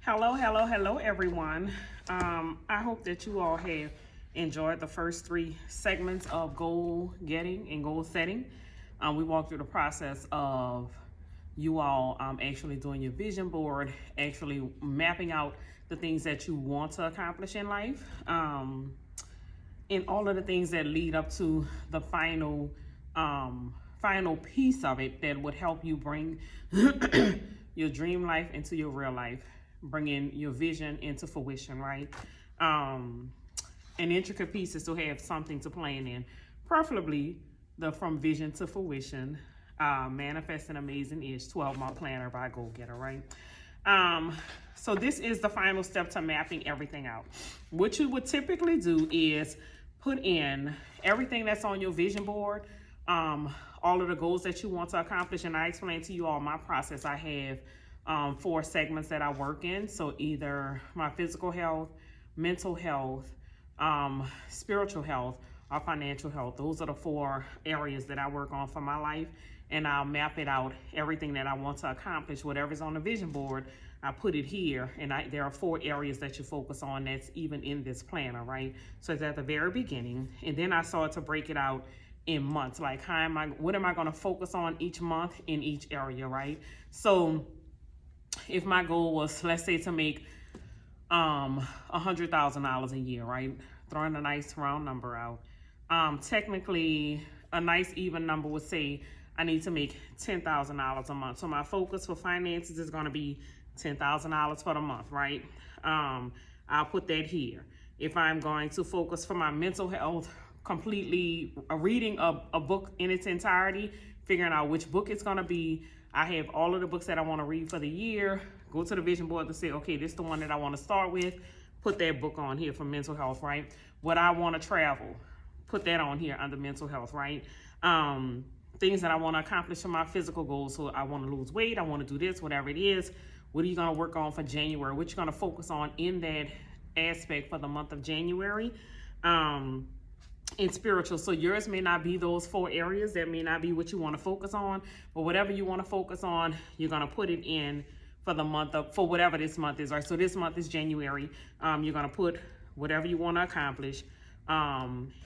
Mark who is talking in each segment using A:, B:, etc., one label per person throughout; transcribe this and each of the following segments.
A: Hello, everyone. I hope that you all have enjoyed the first three segments of goal getting and goal setting. We walked through the process of you all actually doing your vision board, actually mapping out the things that you want to accomplish in life, and all of the things that lead up to the final piece of it that would help you bring your dream life into your real life, bringing your vision into fruition, right? An intricate piece is to have something to plan in, preferably the From Vision to Fruition, Manifest an Amazing-ish 12-month planner by Goal Getter, right? So this is the final step to mapping everything out. What you would typically do is put in everything that's on your vision board, all of the goals that you want to accomplish, and I explained to you all my process. I have 4 segments that I work in. So either my physical health, mental health, spiritual health, or financial health. Those are the 4 areas that I work on for my life, and I'll map it out, everything that I want to accomplish, whatever's on the vision board, I put it here, and there are 4 areas that you focus on that's even in this planner, right? So it's at the very beginning, and then I started to break it out in months, like what am I going to focus on each month in each area, right? So if my goal was, let's say, to make $100,000 a year, right? Throwing a nice round number out. Technically, a nice even number would say I need to make $10,000 a month. So my focus for finances is going to be $10,000 for the month, right? I'll put that here. If I'm going to focus for my mental health, completely reading a book in its entirety, figuring out which book it's going to be. I have all of the books that I want to read for the year. Go to the vision board to say, okay, this is the one that I want to start with. Put that book on here for mental health, right? What I want to travel, put that on here under mental health, right? Things that I want to accomplish for my physical goals. So I want to lose weight. I want to do this, whatever it is. What are you going to work on for January? What you're going to focus on in that aspect for the month of January? And spiritual. So yours may not be those 4 areas. That may not be what you want to focus on, but whatever you want to focus on, you're going to put it in for the month of, for whatever this month is, right? So this month is January. You're going to put whatever you want to accomplish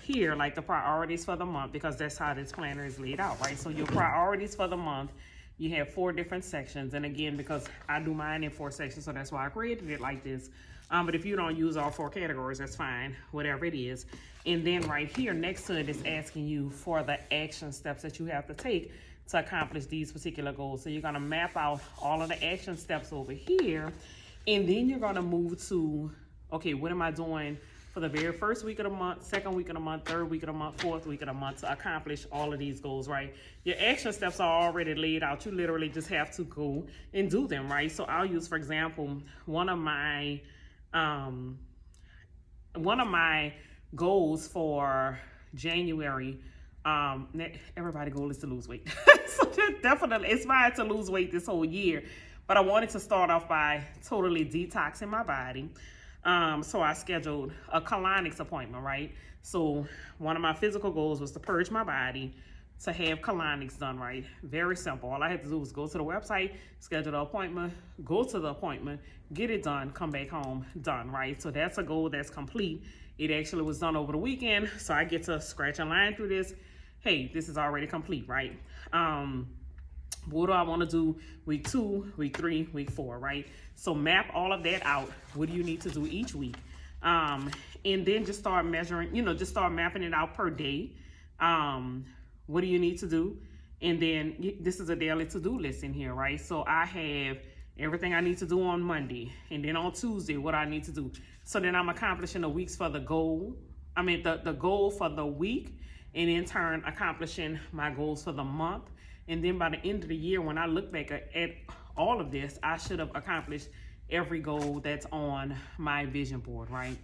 A: here, like the priorities for the month, because that's how this planner is laid out, right? So your priorities for the month, you have 4 different sections. And again, because I do mine in 4 sections, so that's why I created it like this. But if you don't use all 4 categories, that's fine, whatever it is. And then right here next to it is asking you for the action steps that you have to take to accomplish these particular goals. So you're going to map out all of the action steps over here, and then you're going to move to, okay, what am I doing for the very first week of the month, second week of the month, third week of the month, fourth week of the month to accomplish all of these goals, right? Your action steps are already laid out. You literally just have to go and do them, right? So I'll use, for example, one of my goals for January, everybody's goal is to lose weight. So definitely, it's fine to lose weight this whole year, but I wanted to start off by totally detoxing my body. So I scheduled a colonics appointment, right? So one of my physical goals was to purge my body, to have colonics done, right? Very simple. All I had to do was go to the website, schedule the appointment, go to the appointment, get it done, come back home, done, right? So that's a goal that's complete. It actually was done over the weekend, so I get to scratch a line through this. Hey, this is already complete, right? What do I want to do week 2, week 3, week 4, right? So map all of that out. What do you need to do each week? And then just start measuring, just start mapping it out per day. What do you need to do? And then this is a daily to-do list in here, right? So I have everything I need to do on Monday. And then on Tuesday, what I need to do. So then I'm accomplishing the weeks for the goal. The goal for the week, and in turn accomplishing my goals for the month. And then by the end of the year, when I look back at all of this, I should have accomplished every goal that's on my vision board, right?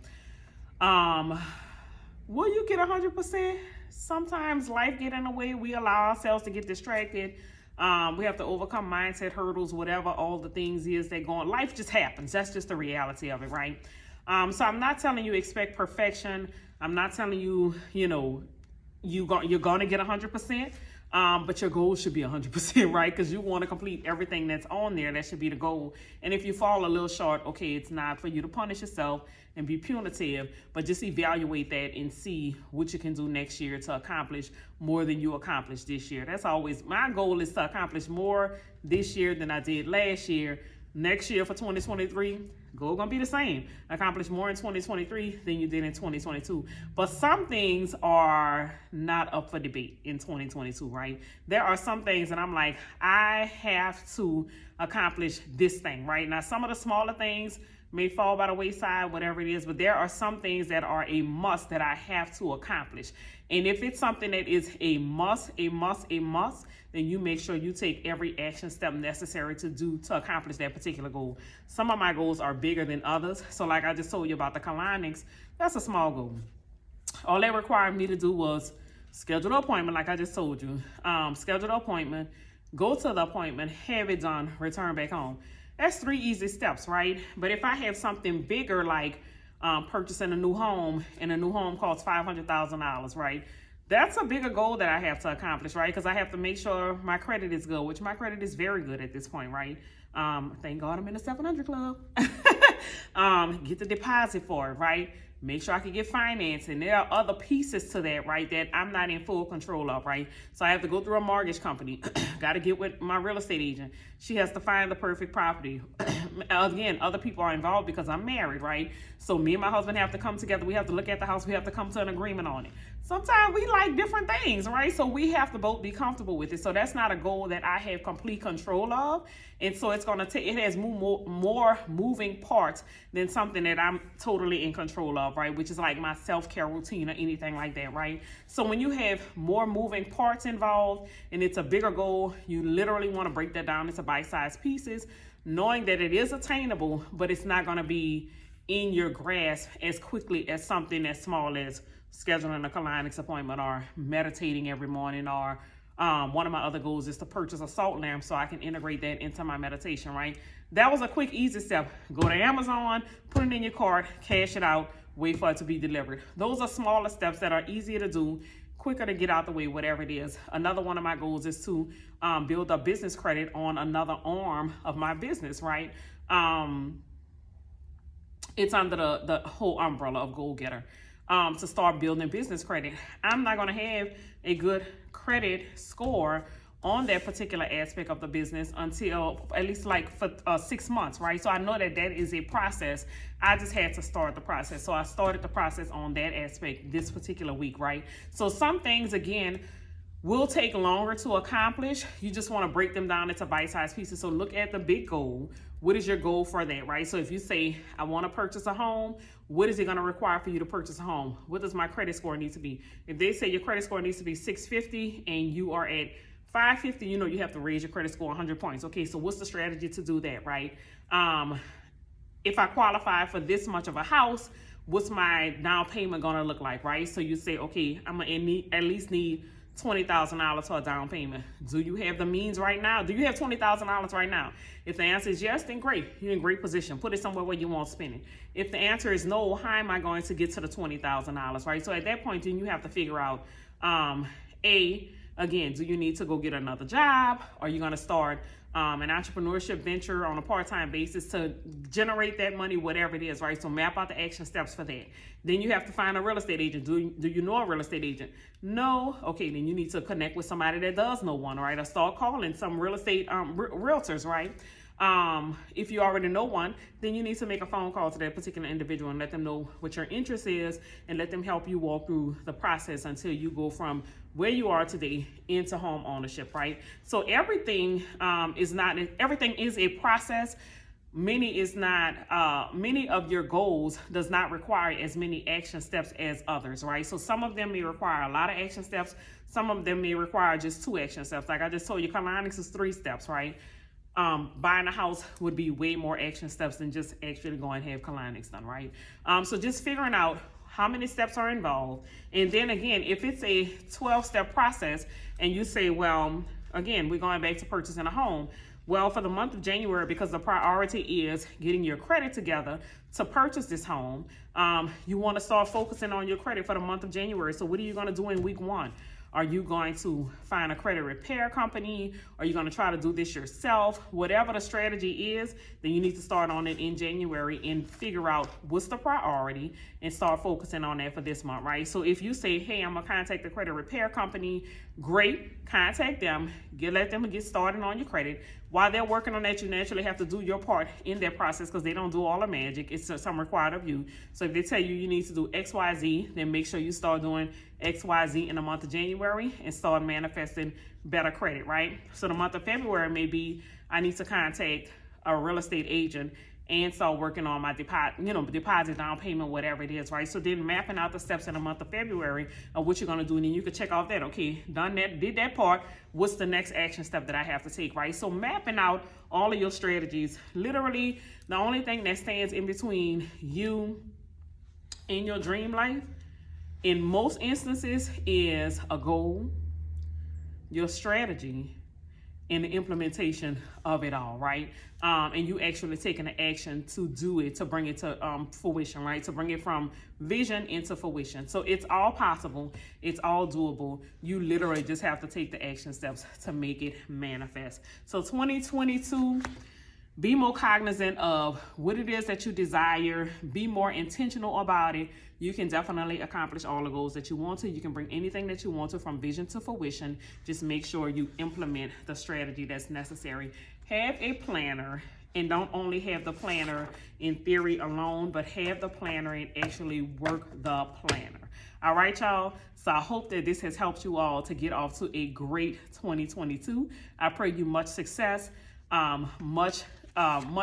A: Will you get 100%? Sometimes life get in the way. We allow ourselves to get distracted. We have to overcome mindset hurdles, whatever all the things is that go on. Life just happens. That's just the reality of it, right? So I'm not telling you expect perfection. I'm not telling you, you're going to get 100%. But your goal should be 100%, right? Because you want to complete everything that's on there. That should be the goal. And if you fall a little short, okay, it's not for you to punish yourself and be punitive, but just evaluate that and see what you can do next year to accomplish more than you accomplished this year. That's always my goal, is to accomplish more this year than I did last year. Next year for 2023, goal gonna be the same. Accomplish more in 2023 than you did in 2022. But some things are not up for debate in 2022, right? There are some things that I'm like, I have to accomplish this thing, right? Now, some of the smaller things may fall by the wayside, whatever it is, but there are some things that are a must that I have to accomplish. And if it's something that is a must, then you make sure you take every action step necessary to accomplish that particular goal. Some of my goals are bigger than others. So like I just told you about the colonics, that's a small goal. All that required me to do was schedule the appointment, like I just told you. Schedule the appointment, go to the appointment, have it done, return back home. That's 3 easy steps, right? But if I have something bigger, like purchasing a new home, and a new home costs $500,000, right? That's a bigger goal that I have to accomplish, right? Because I have to make sure my credit is good, which my credit is very good at this point, right? Thank God I'm in the 700 club. Get the deposit for it, right? Make sure I can get financing. There are other pieces to that, right, that I'm not in full control of, right? So I have to go through a mortgage company. Got to get with my real estate agent. She has to find the perfect property. Again, other people are involved because I'm married, right? So me and my husband have to come together. We have to look at the house. We have to come to an agreement on it. Sometimes we like different things, right? So we have to both be comfortable with it. So that's not a goal that I have complete control of. And so it's going to take, it has more moving parts than something that I'm totally in control of, right? Which is like my self-care routine or anything like that, right? So when you have more moving parts involved and it's a bigger goal, you literally want to break that down into bite-sized pieces, knowing that it is attainable, but it's not going to be in your grasp as quickly as something as small as scheduling a colonics appointment or meditating every morning, or one of my other goals is to purchase a salt lamp so I can integrate that into my meditation, right? That was a quick, easy step. Go to Amazon, put it in your cart, cash it out, wait for it to be delivered. Those are smaller steps that are easier to do, quicker to get out the way, whatever it is. Another one of my goals is to build up business credit on another arm of my business, right? It's under the whole umbrella of Goal Getter. To start building business credit. I'm not going to have a good credit score on that particular aspect of the business until at least like for 6 months, right? So I know that that is a process. I just had to start the process. So I started the process on that aspect this particular week, right? So some things, again, will take longer to accomplish. You just want to break them down into bite-sized pieces. So look at the big goal. What is your goal for that, right? So if you say, I want to purchase a home, what is it going to require for you to purchase a home? What does my credit score need to be? If they say your credit score needs to be 650 and you are at 550, you know you have to raise your credit score 100 points. Okay, so what's the strategy to do that, right? If I qualify for this much of a house, what's my down payment going to look like, right? So you say, okay, I'm going to at least need $20,000 for a down payment. Do you have the means right now? Do you have $20,000 right now? If the answer is yes, then great. You're in great position. Put it somewhere where you won't spend it. If the answer is no, how am I going to get to the $20,000, right? So at that point, then you have to figure out, again, do you need to go get another job? Are you going to start an entrepreneurship venture on a part-time basis to generate that money, whatever it is, right? So map out the action steps for that. Then you have to find a real estate agent. Do you know a real estate agent? No? Okay, then you need to connect with somebody that does know one, right? Or start calling some real estate realtors, right? If you already know one, then you need to make a phone call to that particular individual and let them know what your interest is and let them help you walk through the process until you go from where you are today into home ownership, right? So everything everything is a process. Many of your goals does not require as many action steps as others, right? So some of them may require a lot of action steps. Some of them may require just 2 action steps. Like I just told you, colonics is 3 steps, right? Buying a house would be way more action steps than just actually going and have colonics done, right? So just figuring out how many steps are involved. And then again, if it's a 12-step process and you say, well, again, we're going back to purchasing a home. Well, for the month of January, because the priority is getting your credit together to purchase this home, you want to start focusing on your credit for the month of January. So what are you going to do in week 1? Are you going to find a credit repair company? Are you going to try to do this yourself? Whatever the strategy is, then you need to start on it in January and figure out what's the priority and start focusing on that for this month, right? So if you say, hey, I'm going to contact the credit repair company, great, contact them, let them get started on your credit. While they're working on that, you naturally have to do your part in that process because they don't do all the magic. It's some required of you. So if they tell you need to do X, Y, Z, then make sure you start doing X, Y, Z in the month of January and start manifesting better credit, right? So the month of February may be, I need to contact a real estate agent and start working on my deposit, down payment, whatever it is, right? So then mapping out the steps in the month of February of what you're gonna do, and then you can check off that, okay, done that, did that part, what's the next action step that I have to take, right? So mapping out all of your strategies. Literally, the only thing that stands in between you and your dream life, in most instances, is a goal, your strategy, and the implementation of it all, right? And you actually taking the action to do it, to bring it to fruition, right? To bring it from vision into fruition. So it's all possible. It's all doable. You literally just have to take the action steps to make it manifest. So 2022, be more cognizant of what it is that you desire. Be more intentional about it. You can definitely accomplish all the goals that you want to. You can bring anything that you want to from vision to fruition. Just make sure you implement the strategy that's necessary. Have a planner, and don't only have the planner in theory alone, but have the planner and actually work the planner. All right, y'all. So I hope that this has helped you all to get off to a great 2022. I pray you much success, much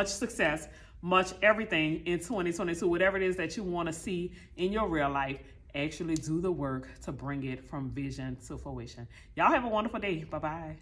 A: success, much everything in 2022. Whatever it is that you want to see in your real life, actually do the work to bring it from vision to fruition. Y'all have a wonderful day. Bye-bye.